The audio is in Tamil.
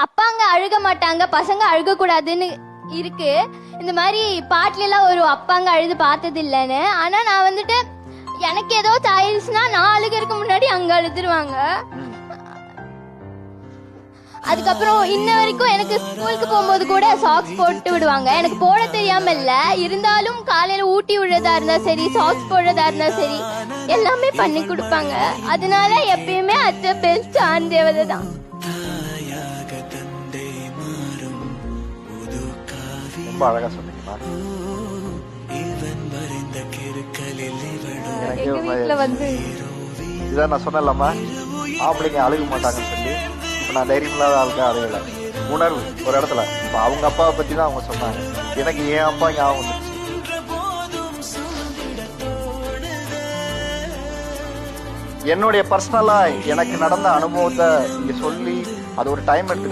அப்பாங்க அழுக மாட்டாங்க, பசங்க அழுக கூடாதுன்னு இருக்கு. இந்த மாதிரி பாட்டுல எல்லாம் ஒரு அப்பாங்க அழுது பார்த்தது இல்லைன்னு. ஆனா நான் வந்துட்டு எனக்கு ஏதோ ஆயிடுச்சுன்னா நான் அழுகிறதுக்கு முன்னாடி அங்க அழுதுருவாங்க. அதுக்கப்புறம் இன்ன வரைக்கும் எனக்கு ஸ்கூலுக்கு போகும்போது கூட சாக்ஸ் போட்டு விடுவாங்க. எனக்கு போட தெரியாம இல்ல, இருந்தாலும் காலையில ஊட்டி விடுறதா இருந்தா சரி, சாக்ஸ் போடுறதா இருந்தா சரி, எல்லாமே பண்ணி கொடுப்பாங்க. அதனால எப்பயுமே அத்தை பெஸ்ட் ஆண் தேவதை தான். ரொம்ப அழகா சொன்னீங்கம்மா. எங்க வீட்டுல வந்து இதான் நான் சொன்னேன்லம்மா, ஆம்பளைங்க அழுக மாட்டாங்கன்னு சொல்லி. இப்போ நான் தைரியம் இல்லாத ஆளுக்கு அழுகலை, உணர்வு ஒரு இடத்துல. இப்போ அவங்க அப்பாவை பற்றி தான் அவங்க சொன்னாங்க, எனக்கு என் அப்பா ஞாபகம் வந்துச்சு. என்னுடைய பர்சனலா எனக்கு நடந்த அனுபவத்தை இங்க சொல்லி அது ஒரு டைம் எடுத்து